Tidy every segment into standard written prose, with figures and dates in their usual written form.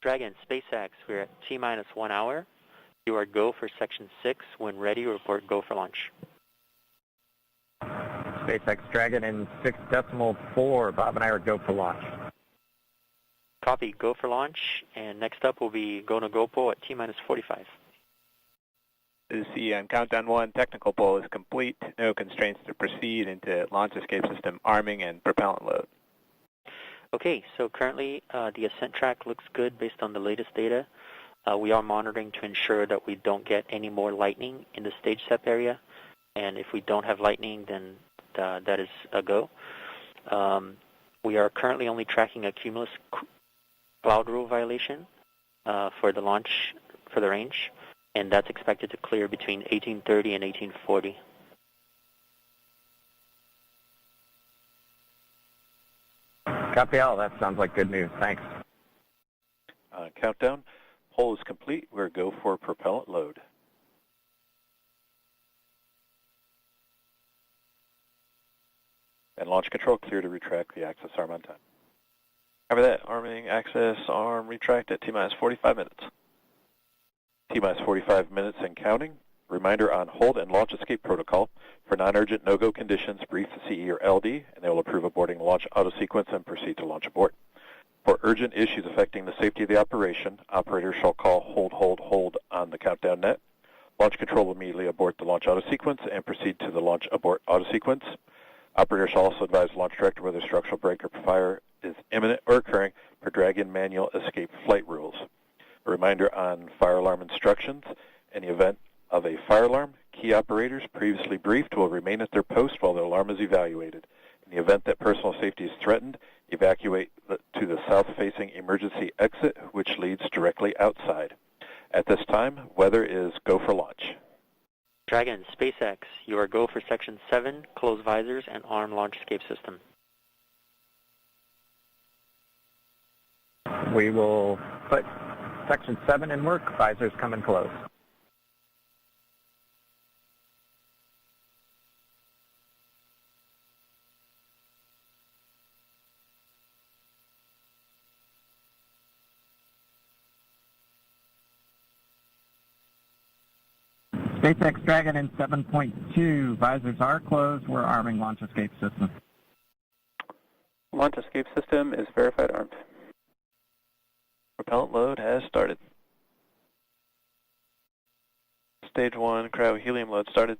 Dragon, SpaceX, we're at T-minus 1 hour. You are go for section 6. When ready, report go for launch. SpaceX Dragon in 6.4. Bob and I are go for launch. Copy, go for launch. And next up will be go no go pull at T-minus 45. This is CN. Countdown 1, technical pull is complete. No constraints to proceed into launch escape system arming and propellant load. Okay, so currently the ascent track looks good based on the latest data. We are monitoring to ensure that we don't get any more lightning in the stage SEP area. And if we don't have lightning, then that is a go. We are currently only tracking a cumulus cloud rule violation for the launch, for the range. And that's expected to clear between 1830 and 1840. Copy all. That sounds like good news. Thanks. Countdown. Poll is complete. We're go for propellant load. And launch control clear to retract the access arm on time. After that, arming access arm retract at T-minus 45 minutes. T-minus 45 minutes and counting. Reminder on hold and launch escape protocol. For non-urgent no-go conditions, brief the CE or LD, and they will approve aborting the launch auto-sequence and proceed to launch abort. For urgent issues affecting the safety of the operation, operators shall call hold on the countdown net. Launch control will immediately abort the launch auto-sequence and proceed to the launch abort auto-sequence. Operators shall also advise the launch director whether structural break or fire is imminent or occurring per Dragon manual escape flight rules. A reminder on fire alarm instructions. In the event of a fire alarm, key operators previously briefed will remain at their post while the alarm is evaluated. In the event that personal safety is threatened, evacuate to the south-facing emergency exit, which leads directly outside. At this time, weather is go for launch. Dragon, SpaceX, you are go for section 7, close visors and arm launch escape system. We will put section 7 in work. Visors come and close. SpaceX Dragon in 7.2. Visors are closed. We're arming launch escape system. Launch escape system is verified armed. Propellant load has started. Stage 1 cryo-helium load started.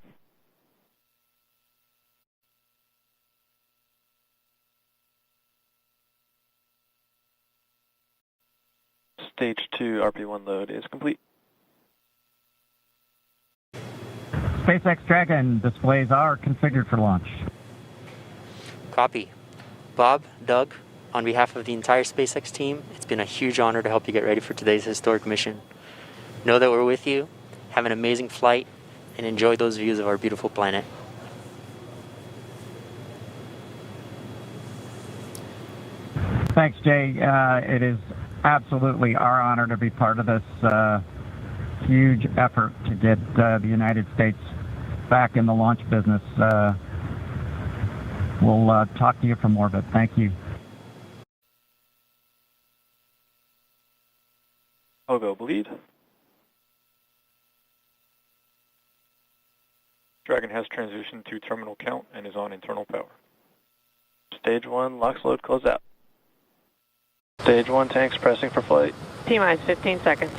Stage 2 RP1 load is complete. SpaceX Dragon displays are configured for launch. Copy. Bob, Doug, on behalf of the entire SpaceX team, it's been a huge honor to help you get ready for today's historic mission. Know that we're with you, have an amazing flight, and enjoy those views of our beautiful planet. Thanks, Jay. It is absolutely our honor to be part of this huge effort to get the United States back in the launch business. We'll talk to you for more of it. Thank you. I'll go bleed. Dragon has transitioned to terminal count and is on internal power. Stage 1 LOX load closed out. Stage 1 tanks pressing for flight. T-minus 15 seconds.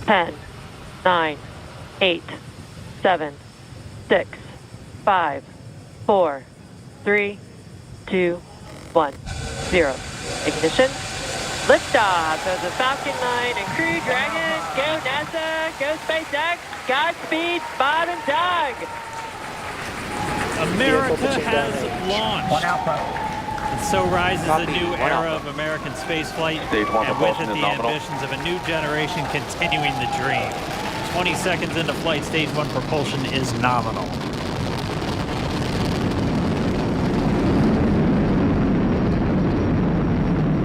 10, 9, 8, 7, 6, 5, 4, 3, 2, 1, 0. Ignition. Liftoff of the Falcon 9 and Crew Dragon. Go NASA, go SpaceX, Godspeed, Bob and Doug. America has launched. One Alpha. And so rises a new era of American spaceflight, and with it the ambitions of a new generation continuing the dream. 20 seconds into flight, stage 1 propulsion is nominal.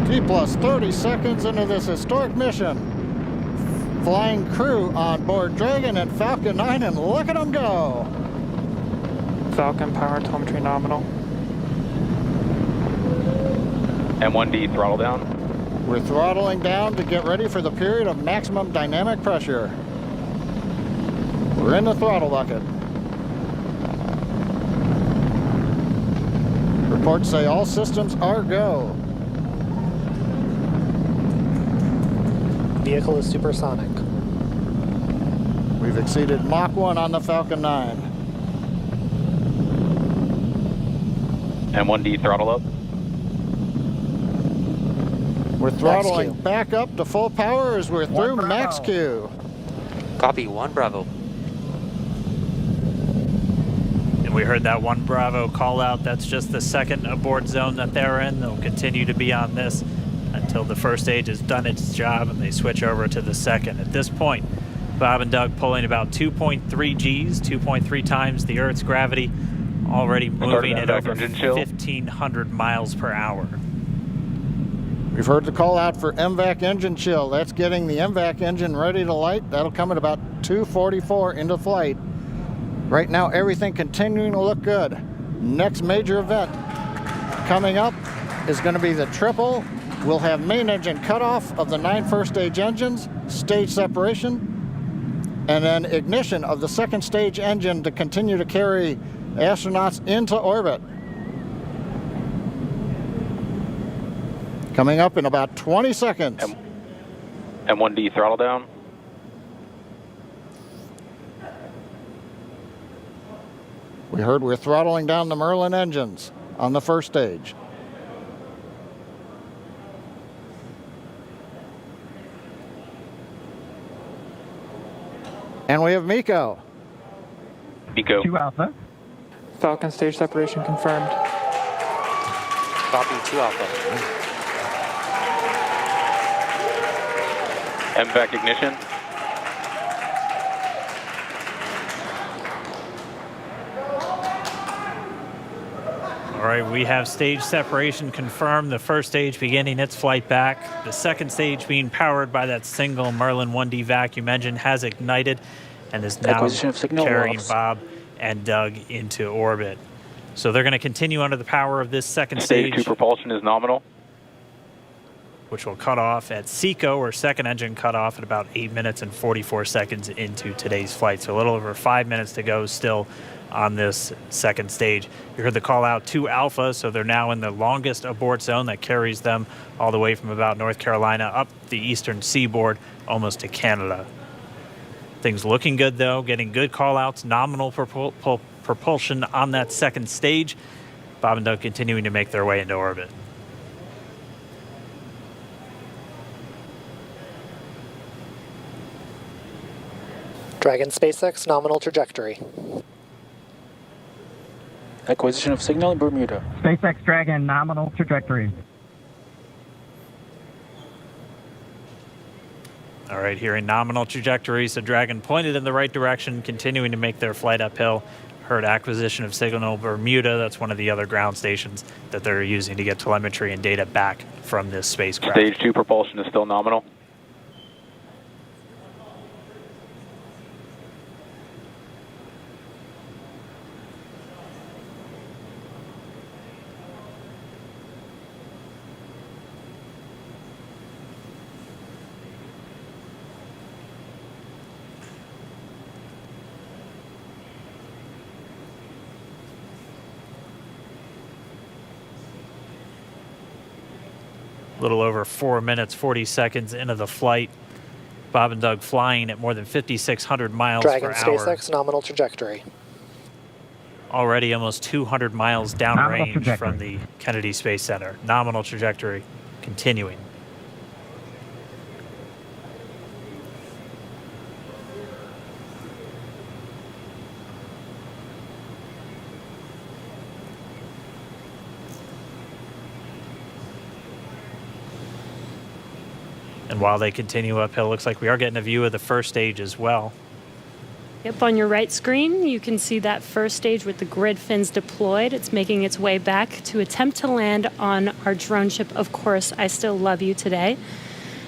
T plus 30 seconds into this historic mission. Flying crew on board Dragon and Falcon 9, and look at them go. Falcon power telemetry nominal. M1D, throttle down. We're throttling down to get ready for the period of maximum dynamic pressure. We're in the throttle bucket. Reports say all systems are go. Vehicle is supersonic. We've exceeded Mach 1 on the Falcon 9. M1D, throttle up. We're throttling back up to full power as we're through max Q. Copy, 1 Bravo. And we heard that 1 Bravo call out. That's just the second abort zone that they're in. They'll continue to be on this until the first stage has done its job and they switch over to the second. At this point, Bob and Doug pulling about 2.3 Gs, 2.3 times the Earth's gravity, already moving at over 1,500 miles per hour. We've heard the call out for MVAC engine chill. That's getting the MVAC engine ready to light. That'll come at about 2:44 into flight. Right now, everything continuing to look good. Next major event coming up is going to be the triple. We'll have main engine cutoff of the 9 first stage engines, stage separation, and then ignition of the second stage engine to continue to carry astronauts into orbit. Coming up in about 20 seconds. M1D, throttle down. We heard we're throttling down the Merlin engines on the first stage. And we have MECO. MECO. 2 Alpha. Falcon stage separation confirmed. Copy, 2 Alpha. MVAC ignition. All right, we have stage separation confirmed. The first stage beginning its flight back. The second stage being powered by that single Merlin 1D vacuum engine has ignited and is now carrying Bob and Doug into orbit. So they're going to continue under the power of this second stage. Stage 2 propulsion is nominal. Which will cut off at SECO, or second engine cutoff, at about 8 minutes and 44 seconds into today's flight. So a little over 5 minutes to go still on this second stage. You heard the call out 2 Alpha, so they're now in the longest abort zone that carries them all the way from about North Carolina up the eastern seaboard almost to Canada. Things looking good though, getting good call outs, nominal propulsion on that second stage. Bob and Doug continuing to make their way into orbit. Dragon SpaceX, nominal trajectory. Acquisition of signal in Bermuda. SpaceX Dragon, nominal trajectory. All right, here in nominal trajectory, so Dragon pointed in the right direction, continuing to make their flight uphill. Heard acquisition of signal Bermuda. That's one of the other ground stations that they're using to get telemetry and data back from this spacecraft. Stage 2 propulsion is still nominal. A little over 4 minutes, 40 seconds into the flight. Bob and Doug flying at more than 5,600 miles Dragon per hour. SpaceX, nominal trajectory. Already almost 200 miles downrange from the Kennedy Space Center. Nominal trajectory continuing. And while they continue uphill, looks like we are getting a view of the first stage as well. Yep, on your right screen, you can see that first stage with the grid fins deployed. It's making its way back to attempt to land on our drone ship, Of Course, I Still Love You Today.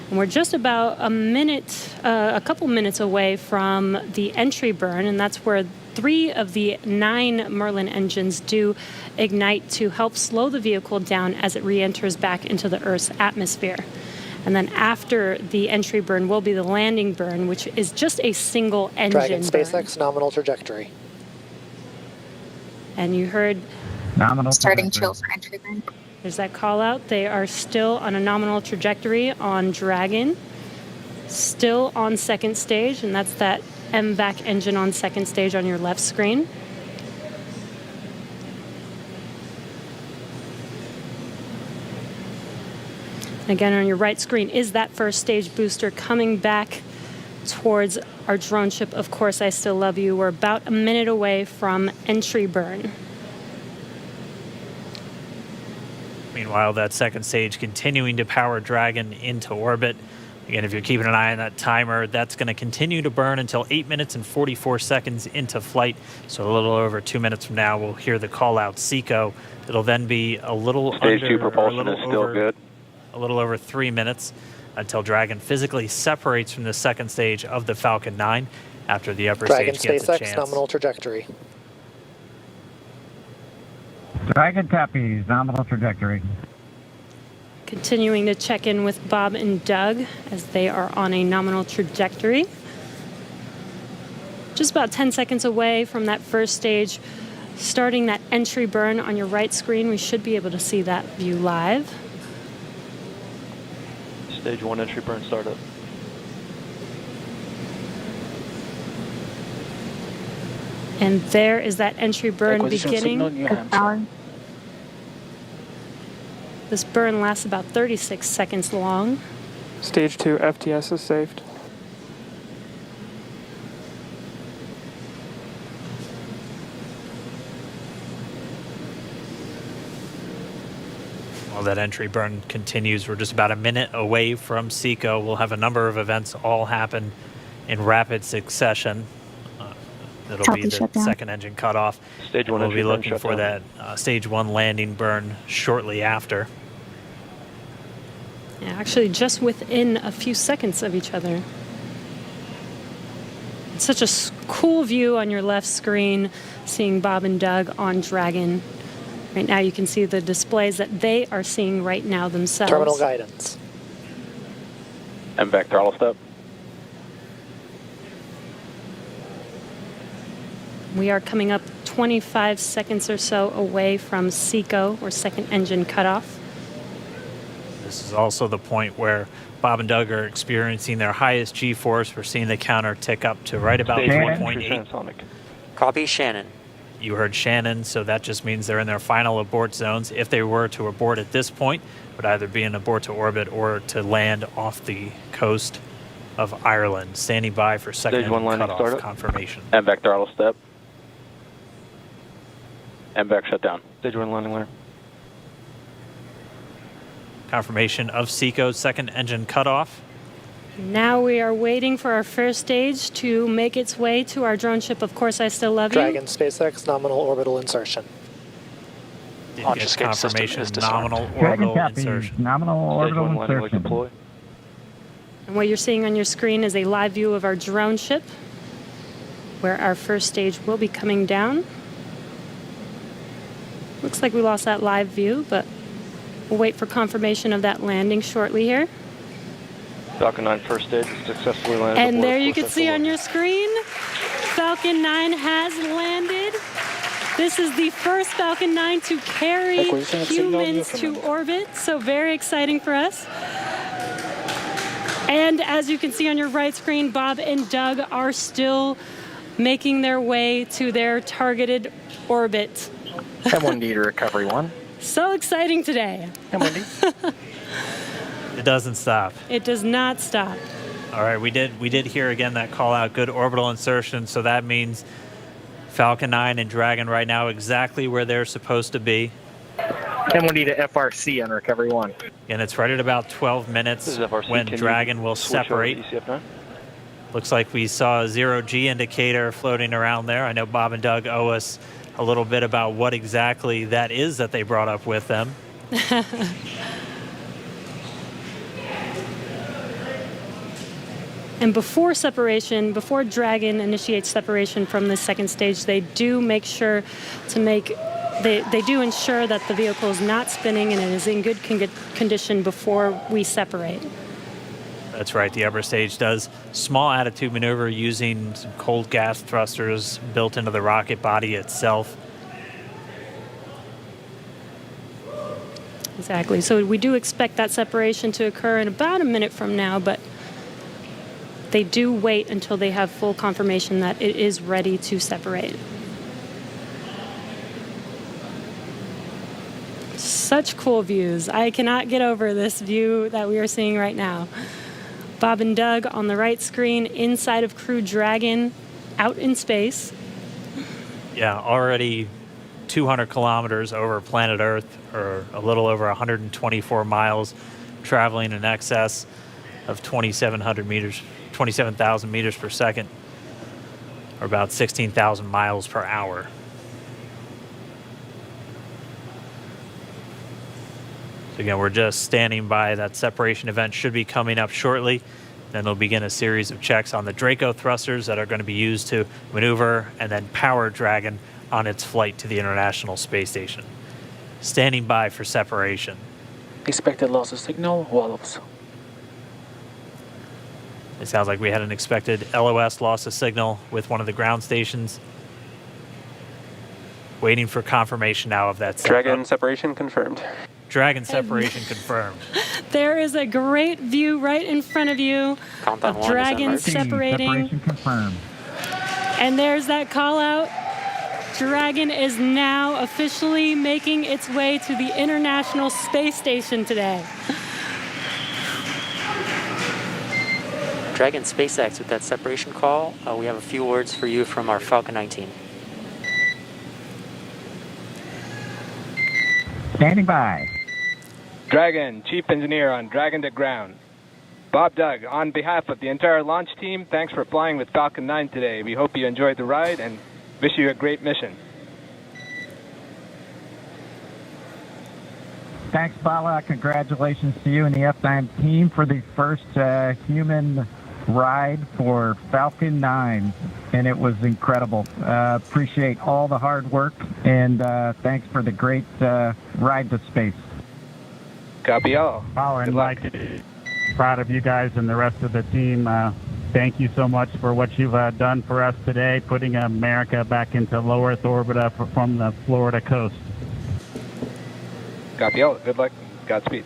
And we're just about a couple minutes away from the entry burn, and that's where 3 of the 9 Merlin engines do ignite to help slow the vehicle down as it re-enters back into the Earth's atmosphere. And then after the entry burn will be the landing burn, which is just a single engine Dragon burn. SpaceX nominal trajectory. And you heard Nominal Starting trajectory. chill for entry burn. there's that call out. They are still on a nominal trajectory on Dragon, still on second stage, and that's that MVAC engine on second stage on your left screen. Again, on your right screen is that first stage booster coming back towards our drone ship. Of course, I still love you. We're about a minute away from entry burn. Meanwhile, that second stage continuing to power Dragon into orbit. Again, if you're keeping an eye on that timer, that's going to continue to burn until 8 minutes and 44 seconds into flight. So a little over 2 minutes from now, we'll hear the call out SECO. It'll then be a little Stage under, 2 propulsion or a little is still over, good. A little over 3 minutes until Dragon physically separates from the second stage of the Falcon 9 after the upper Dragon stage gets a SpaceX chance. nominal trajectory. Dragon copies, nominal trajectory. Continuing to check in with Bob and Doug as they are on a nominal trajectory. Just about 10 seconds away from that first stage, starting that entry burn on your right screen. We should be able to see that view live. Stage 1 entry burn startup. And there is that entry burn Acquisition of signal, beginning. New Hampshire. This burn lasts about 36 seconds long. Stage 2 FTS is saved. While that entry burn continues, we're just about a minute away from SECO. We'll have a number of events all happen in rapid succession. It'll Copy, be the shutdown. second engine cutoff. Stage 1 We'll entry be burn looking for shutdown. that stage 1 landing burn shortly after. Yeah, actually just within a few seconds of each other. It's such a cool view on your left screen, seeing Bob and Doug on Dragon. Right now you can see the displays that they are seeing right now themselves. Terminal guidance. MVAC throttle step. We are coming up 25 seconds or so away from SECO, or second engine cutoff. This is also the point where Bob and Doug are experiencing their highest G-force. We're seeing the counter tick up to right about Stage 1 1.8. entry transonic. Copy, Shannon. You heard Shannon, so that just means they're in their final abort zones. If they were to abort at this point, it would either be an abort to orbit or to land off the coast of Ireland. Standing by for second Stage 1 engine landing cutoff startup. confirmation. MVAC throttle step. MVAC shutdown. Stage 1 landing layer. Confirmation of SECO's second engine cutoff. Now we are waiting for our first stage to make its way to our drone ship. Of course, I still love you. Dragon SpaceX nominal orbital insertion. Launch Get escape system confirmation is disarmed. nominal Dragon orbital copies, insertion. nominal Stage orbital 1 landing leg insertion. deploy. And what you're seeing on your screen is a live view of our drone ship, where our first stage will be coming down. Looks like we lost that live view, but we'll wait for confirmation of that landing shortly here. Falcon 9 first stage successfully landed. And aboard there you full can see central on your screen, Falcon 9 has landed. This is the first Falcon 9 to carry Acquisition of signal, humans to Newfoundland. orbit, so very exciting for us. And as you can see on your right screen, Bob and Doug are still making their way to their targeted orbit. M1D to recovery 1. So exciting today. M1D. It doesn't stop. It does not stop. All right, we did hear again that call out, good orbital insertion, so that means Falcon 9 and Dragon right now exactly where they're supposed to be. M1D to FRC on recovery 1. And it's right at about 12 minutes This is FRC. when Can you Dragon will switch over to separate. ECF9? Looks like we saw a 0G indicator floating around there. I know Bob and Doug owe us a little bit about what exactly that is that they brought up with them. And before separation, before Dragon initiates separation from the second stage, they do make sure to they do ensure that the vehicle is not spinning and it is in good condition before we separate. That's right. The upper stage does small attitude maneuver using some cold gas thrusters built into the rocket body itself. Exactly. So we do expect that separation to occur in about a minute from now, but they do wait until they have full confirmation that it is ready to separate. Such cool views. I cannot get over this view that we are seeing right now. Bob and Doug on the right screen, inside of Crew Dragon, out in space. Yeah, already 200 kilometers over planet Earth, or a little over 124 miles, traveling in excess of 2,700 meters, 27,000 meters per second, or about 16,000 miles per hour. So again, we're just standing by. That separation event should be coming up shortly. Then they'll begin a series of checks on the Draco thrusters that are going to be used to maneuver and then power Dragon on its flight to the International Space Station. Standing by for separation. Expected loss of signal, Wallops. It sounds like we had an expected LOS loss of signal with one of the ground stations. Waiting for confirmation now of that. Dragon separation confirmed. Dragon separation confirmed. There is a great view right in front of you Countdown of one, Dragon December. separating. Separation confirmed. And there's that call out. Dragon is now officially making its way to the International Space Station today. Dragon SpaceX with that separation call. We have a few words for you from our Falcon 19. Standing by. Dragon, Chief Engineer on Dragon to Ground. Bob Doug, on behalf of the entire launch team, thanks for flying with Falcon 9 today. We hope you enjoyed the ride and wish you a great mission. Thanks, Bala. Congratulations to you and the F9 team for the first human ride for Falcon 9. And it was incredible. Appreciate all the hard work, and thanks for the great ride to space. Copy all. Power and Mike, proud of you guys and the rest of the team. Thank you so much for what you've done for us today, putting America back into low Earth orbit from the Florida coast. Copy all. Good luck. Godspeed.